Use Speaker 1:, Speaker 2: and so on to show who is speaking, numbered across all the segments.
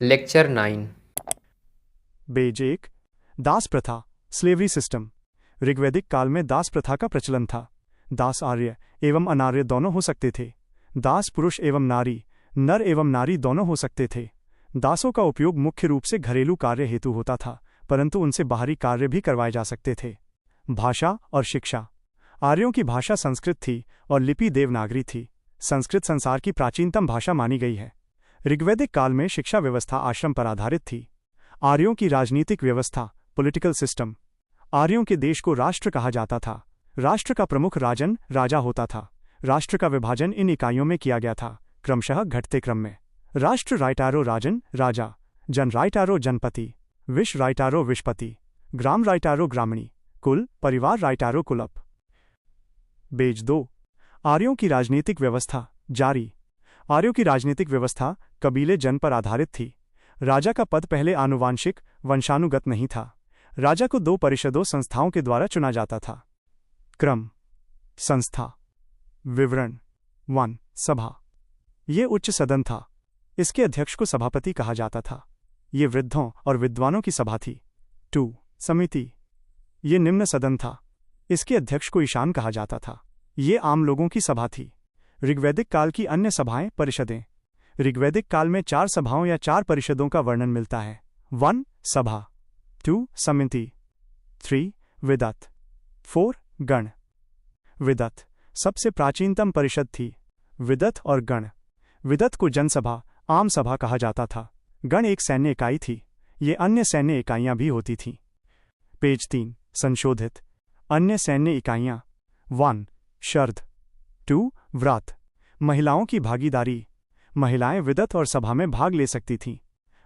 Speaker 1: Lecture 9।
Speaker 2: Page 1। दास प्रथा, slavery system. ऋग्वैदिक काल में दास प्रथा का प्रचलन था। दास आर्य एवं अनार्य दोनों हो सकते थे। दास पुरुष एवं नारी, नर एवं नारी दोनों हो सकते थे। दासों का उपयोग मुख्य रूप से घरेलू कार्य हेतु होता था, परंतु उनसे बाहरी कार्य भी करवाए जा सकते थे। भाषा और शिक्षा। आर्यों की भाषा संस्कृत थी और लिपि देवनागरी थी। संस्कृत संसार की प्राचीनतम भाषा मानी गई है। ऋग्वैदिक काल में शिक्षा व्यवस्था आश्रम पर आधारित थी। आर्यों की राजनीतिक व्यवस्था, पॉलिटिकल सिस्टम। आर्यों के देश को राष्ट्र कहा जाता था। राष्ट्र का प्रमुख राजन, राजा होता था। राष्ट्र का विभाजन इन इकाइयों में किया गया था, क्रमशः घटते क्रम में। राष्ट्र राइटारो राजन, राजा। जन राइटारो जनपति। विश राइटारो विशपति। ग्राम राइटारो ग्रामणी। कुल, परिवार राइटारो कुलप। पेज 2। आर्यों की राजनीतिक व्यवस्था जारी। आर्यों की राजनीतिक व्यवस्था कबीले जन पर आधारित थी। राजा का पद पहले आनुवांशिक, वंशानुगत नहीं था। राजा को 2 परिषदों संस्थाओं के द्वारा चुना जाता था। क्रम, संस्था, विवरण। 1. सभा। ये उच्च सदन था। इसके अध्यक्ष को सभापति कहा जाता था। ये वृद्धों और विद्वानों की सभा थी। 2. समिति। ये निम्न सदन था। इसके अध्यक्ष को ईशान कहा जाता था। ये आम लोगों की सभा थी। ऋग्वैदिक काल की अन्य सभाएं, परिषदें। ऋग्वैदिक काल में 4 सभाओं या 4 परिषदों का वर्णन मिलता है। 1. सभा। 2. समिति। 3. विदत। 4. गण। विदत सबसे प्राचीनतम परिषद थी। विदत और गण। विदत को जनसभा, आम सभा कहा जाता था। गण एक सैन्य इकाई थी। ये अन्य सैन्य इकाइयां भी होती थीं। पेज 3। संशोधित। अन्य सैन्य इकाइयां। 1. शर्ध। 2. व्रत। महिलाओं की भागीदारी। महिलाएं विदत और सभा में भाग ले सकती थीं।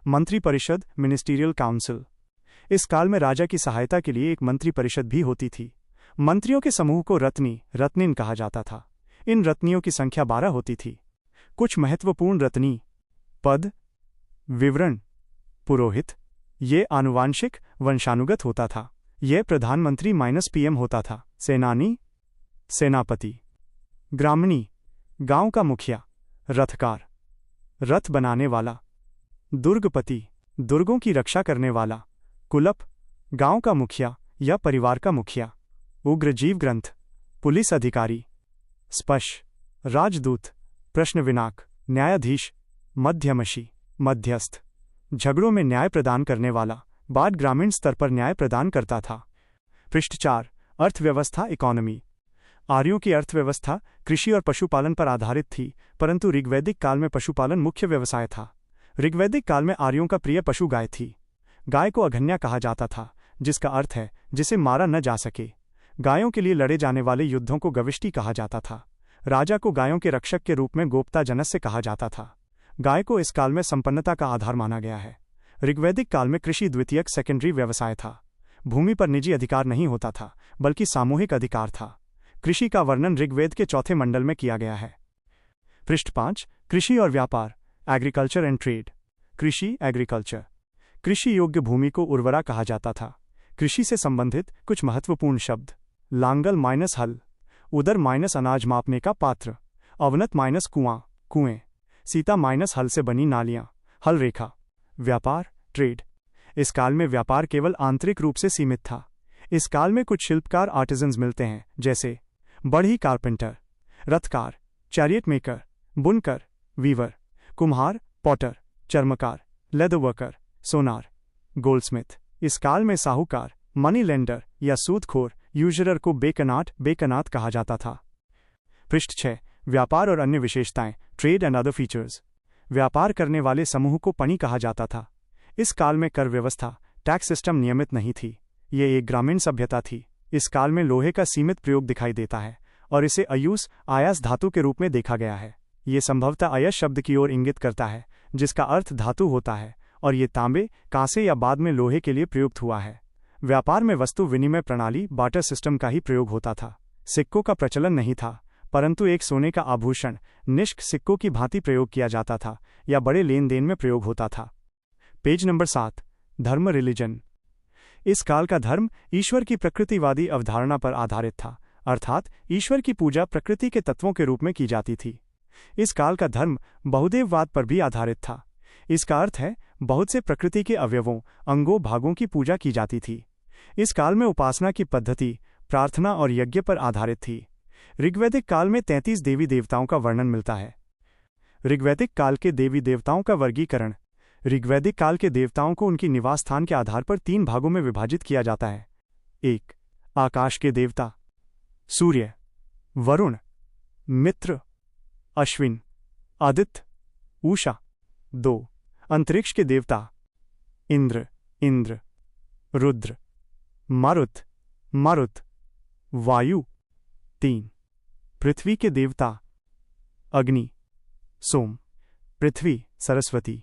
Speaker 2: मंत्री परिषद, मिनिस्टीरियल काउंसिल। इस काल में राजा की सहायता के लिए एक मंत्री परिषद भी होती थी। मंत्रियों के समूह को रत्नी, रत्निन कहा जाता था। इन रत्नियों की संख्या 12 होती थी। कुछ महत्वपूर्ण रत्नी पद। विवरण। पुरोहित। ये आनुवांशिक, वंशानुगत होता था। यह प्रधानमंत्री -PM होता था। सेनानी, सेनापति। ग्रामणी, गांव का मुखिया। रथकार, रथ बनाने वाला। दुर्गपति, दुर्गों की रक्षा करने वाला। कुलप, गांव का मुखिया या परिवार का मुखिया। उग्र जीव ग्रंथ, पुलिस अधिकारी। स्पश, राजदूत। प्रश्न विनाक, न्यायाधीश। मध्यमशी, मध्यस्थ। झगड़ों में न्याय प्रदान करने वाला। बाद ग्रामीण स्तर पर न्याय प्रदान करता था। पृष्ठ 4। अर्थव्यवस्था, इकोनॉमी। आर्यों की अर्थव्यवस्था कृषि और पशुपालन पर आधारित थी, परंतु ऋग्वैदिक काल में पशुपालन मुख्य व्यवसाय था। ऋग्वैदिक काल में आर्यों का प्रिय पशु गाय थी। गाय को अघन्या कहा जाता था, जिसका अर्थ है जिसे मारा न जा सके। गायों के लिए लड़े जाने वाले युद्धों को गविष्टि कहा जाता था। राजा को गायों के रक्षक के रूप में गोप्ता जनस्य कहा जाता था। गाय को इस काल में संपन्नता का आधार माना गया है। ऋग्वैदिक काल में कृषि द्वितीयक, सेकेंडरी व्यवसाय था। भूमि पर निजी अधिकार नहीं होता था, बल्कि सामूहिक अधिकार था। कृषि का वर्णन ऋग्वेद के 4थे मंडल में किया गया है। पृष्ठ 5। कृषि और व्यापार, एग्रीकल्चर एंड ट्रेड। कृषि, एग्रीकल्चर। कृषि योग्य भूमि को उर्वरा कहा जाता था। कृषि से संबंधित कुछ महत्वपूर्ण शब्द। लांगल -हल। उदर -अनाज मापने का पात्र। अवनत -कुआं, कुएं। सीता -हल से बनी नालियां, हल रेखा। व्यापार, ट्रेड। इस काल में व्यापार केवल आंतरिक रूप से सीमित था। इस काल में कुछ शिल्पकार, आर्टिजन्स मिलते हैं, जैसे बढ़ई, कारपेंटर। रथकार, चैरियट मेकर। बुनकर, वीवर। कुम्हार, पॉटर। चर्मकार, लेदर वर्कर। सोनार, गोल्डस्मिथ। इस काल में साहूकार, मनी लेंडर या सूदखोर, यूजरर को बेकनात कहा जाता था। पृष्ठ 6। व्यापार और अन्य विशेषताएं, ट्रेड एंड अदर फीचर्स। व्यापार करने वाले समूह को पणी कहा जाता था। इस काल में कर व्यवस्था, टैक्स सिस्टम नियमित नहीं थी। ये एक ग्रामीण सभ्यता थी। इस काल में लोहे का सीमित प्रयोग दिखाई देता है और इसे अयूस, आयास धातु के रूप में देखा गया है। ये संभवतः अयस शब्द की ओर इंगित करता है, जिसका अर्थ धातु होता है, और ये तांबे, कांसे या बाद में लोहे के लिए प्रयुक्त हुआ है। व्यापार में वस्तु विनिमय प्रणाली, बार्टर सिस्टम का ही प्रयोग होता था। सिक्कों का प्रचलन नहीं था, परंतु एक सोने का आभूषण निष्क सिक्कों की भांति प्रयोग किया जाता था या बड़े लेन देन में प्रयोग होता था। Page number 7। धर्म, रिलीजन। इस काल का धर्म ईश्वर की प्रकृतिवादी अवधारणा पर आधारित था, अर्थात ईश्वर की पूजा प्रकृति के तत्वों के रूप में की जाती थी। इस काल का धर्म बहुदेववाद पर भी आधारित था। इसका अर्थ है बहुत से प्रकृति के अवयवों, अंगों, भागों की पूजा की जाती थी। इस काल में उपासना की पद्धति प्रार्थना और यज्ञ पर आधारित थी। ऋग्वैदिक काल में 33 देवी देवताओं का वर्णन मिलता है। ऋग्वैदिक काल के देवी देवताओं का वर्गीकरण। ऋग्वैदिक काल के देवताओं को उनकी निवास स्थान के आधार पर 3 भागों में विभाजित किया जाता है। 1. आकाश के देवता सूर्य, वरुण, मित्र, अश्विन, आदित्य, उषा। 2. अंतरिक्ष के देवता इंद्र, रुद्र, मारुत, वायु। 3. पृथ्वी के देवता अग्नि, सोम, पृथ्वी, सरस्वती,